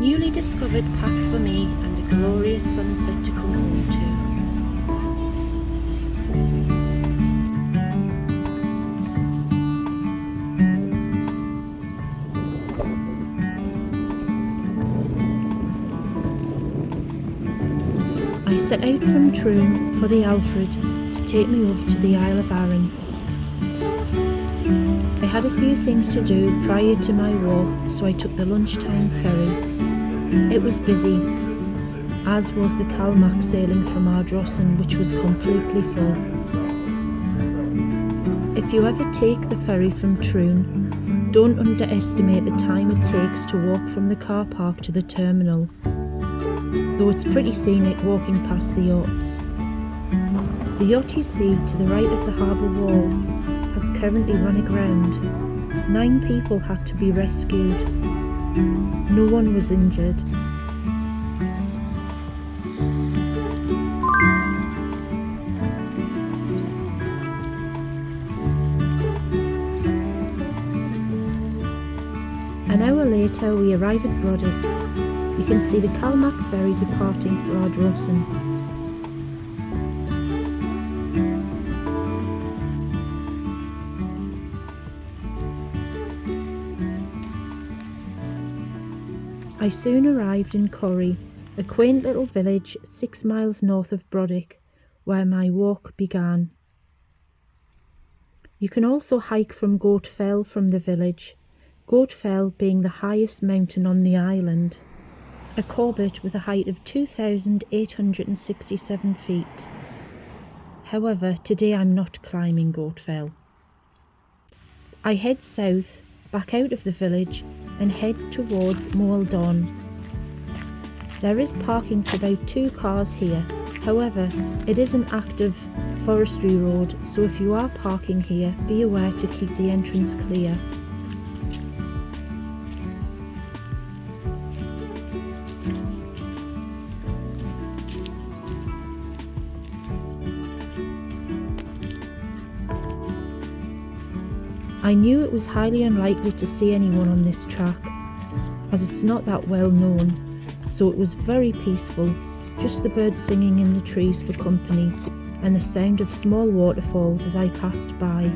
newly discovered path for me and a glorious sunset to come home to. I set out from Troon for the Alfred to take me over to the Isle of Arran. I had a few things to do prior to my walk, so I took the lunchtime ferry. It was busy, as was the Calmac sailing from Ardrossan, which was completely full. If you ever take the ferry from Troon, don't underestimate the time it takes to walk from the car park to the terminal, though it's pretty scenic walking past the yachts. The yacht you see to the right of the harbour wall has currently run aground. 9 people had to be rescued. No one was injured. An hour later we arrive at Brodick. You can see the Calmac ferry departing for Ardrossan. I soon arrived in Corrie, a quaint little village 6 miles north of Brodick, where my walk began. You can also hike from Goat Fell from the village, Goat Fell being the highest mountain on the island, a corbett with a height of 2,867 feet. However, today I'm not climbing Goat Fell. I head south, back out of the village, and head towards Moal Don. There is parking for about 2 cars here. However, it is an active forestry road, so if you are parking here, be aware to keep the entrance clear. I knew it was highly unlikely to see anyone on this track, as it's not that well known, so it was very peaceful, just the birds singing in the trees for company and the sound of small waterfalls as I passed by.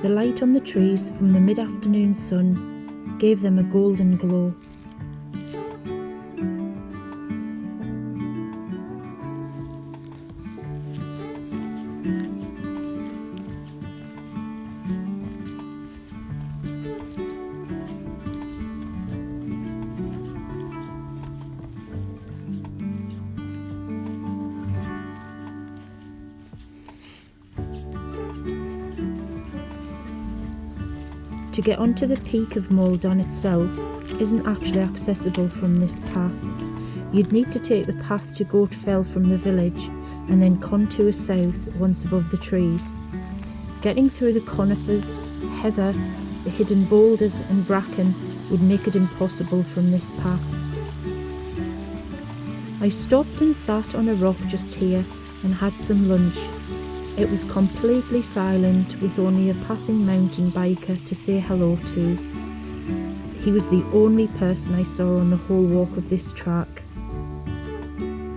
The light on the trees from the mid-afternoon sun gave them a golden glow. To get onto the peak of Moal Don itself isn't actually accessible from this path. You'd need to take the path to Goat Fell from the village and then contour south once above the trees. Getting through the conifers, heather, the hidden boulders and bracken would make it impossible from this path. I stopped and sat on a rock just here and had some lunch. It was completely silent, with only a passing mountain biker to say hello to. He was the only person I saw on the whole walk of this track.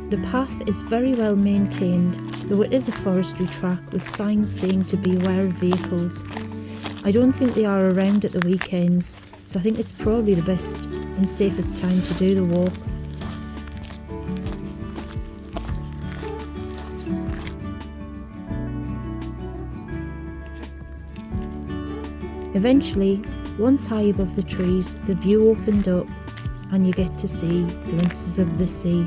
The path is very well maintained, though it is a forestry track with signs saying to beware of vehicles. I don't think they are around at the weekends, so I think it's probably the best and safest time to do the walk. Eventually, once high above the trees, the view opened up and you get to see glimpses of the sea.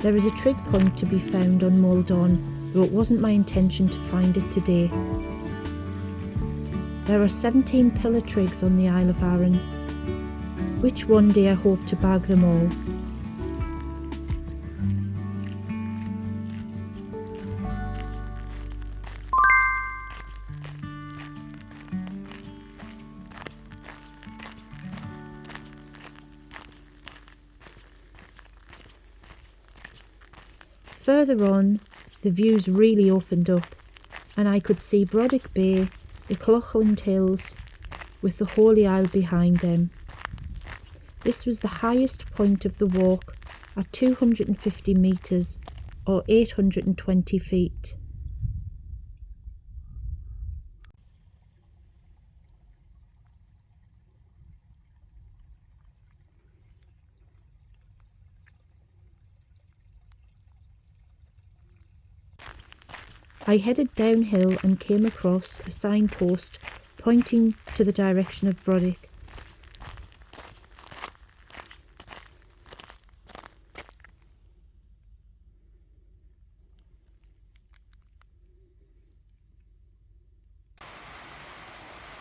There is a trig point to be found on Moal Don, though it wasn't my intention to find it today. There are 17 pillar trigs on the Isle of Arran, which one day I hope to bag them all. Further on, the views really opened up, and I could see Brodick Bay, the Clochland Hills, with the Holy Isle behind them. This was the highest point of the walk at 250 metres or 820 feet. I headed downhill and came across a signpost pointing to the direction of Brodick.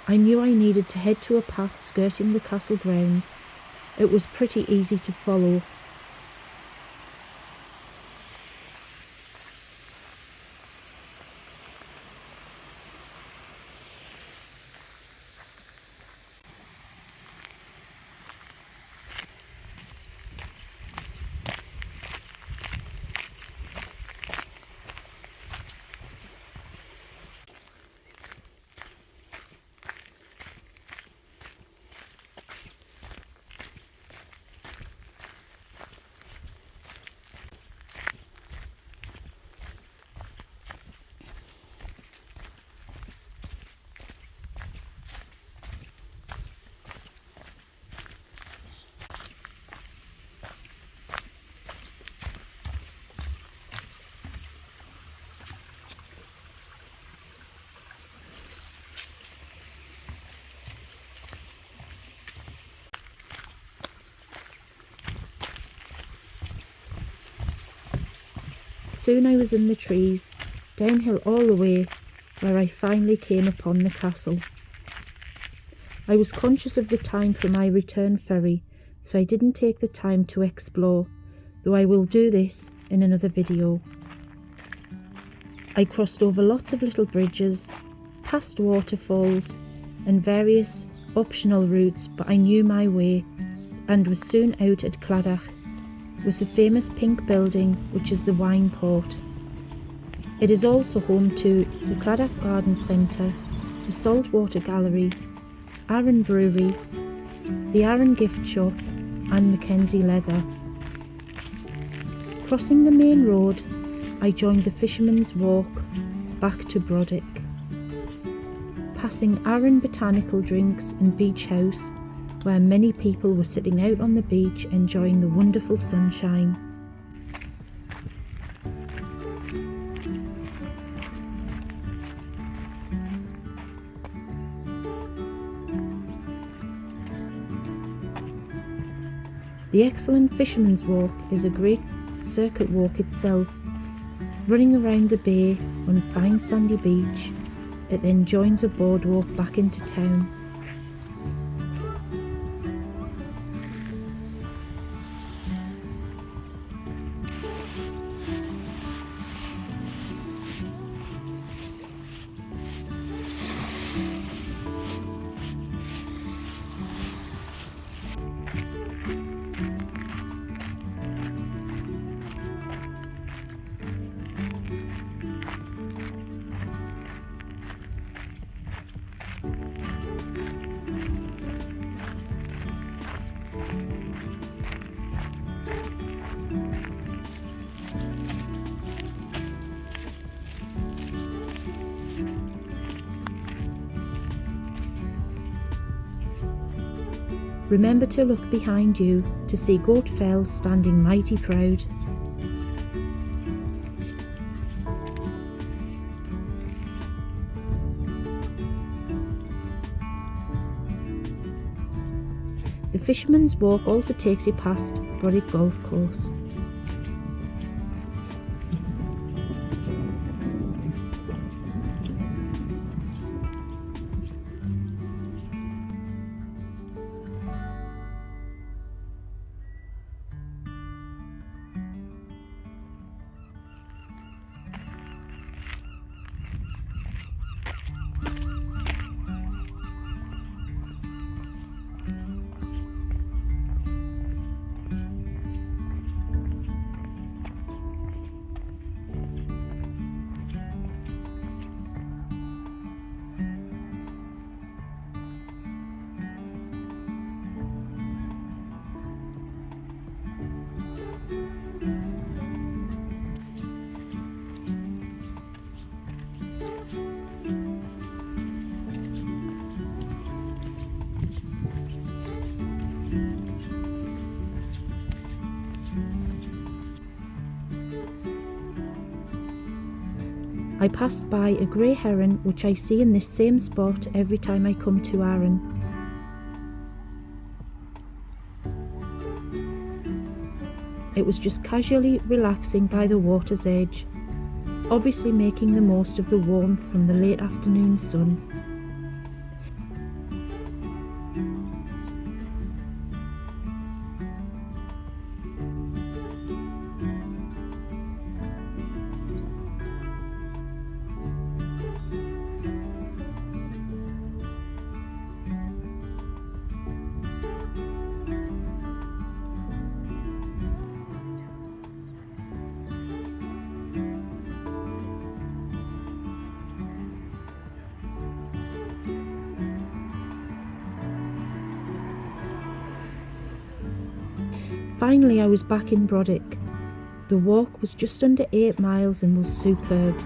I knew I needed to head to a path skirting the castle grounds. It was pretty easy to follow. Soon I was in the trees, downhill all the way, where I finally came upon the castle. I was conscious of the time for my return ferry, so I didn't take the time to explore, though I will do this in another video. I crossed over lots of little bridges, past waterfalls, and various optional routes, but I knew my way and was soon out at Cladach, with the famous pink building which is the wine port. It is also home to the Cladach Garden Centre, the Saltwater Gallery, Arran Brewery, the Arran Gift Shop and Mackenzie Leather. Crossing the main road, I joined the Fisherman's Walk back to Brodick. Passing Arran Botanical Drinks and Beach House, where many people were sitting out on the beach enjoying the wonderful sunshine. The excellent Fisherman's Walk is a great circuit walk itself, running around the bay on a fine sandy beach. It then joins a boardwalk back into town. Remember to look behind you to see Goat Fell standing mighty proud. The Fisherman's Walk also takes you past Brodick Golf Course. I passed by a grey heron which I see in this same spot every time I come to Arran. It was just casually relaxing by the water's edge, obviously making the most of the warmth from the late afternoon sun. Finally, I was back in Brodick. The walk was just under 8 miles and was superb.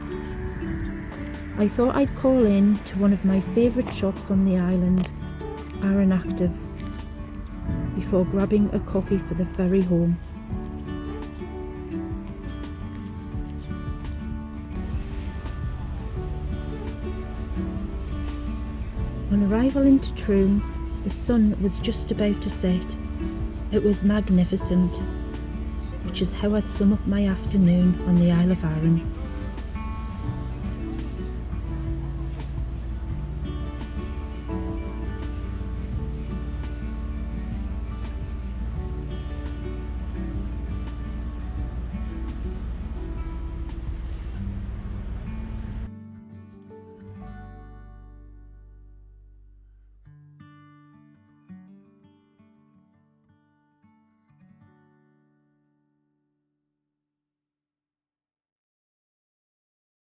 I thought I'd call in to one of my favourite shops on the island, Arran Active, before grabbing a coffee for the ferry home. On arrival into Troon, the sun was just about to set. It was magnificent, which is how I'd sum up my afternoon on the Isle of Arran.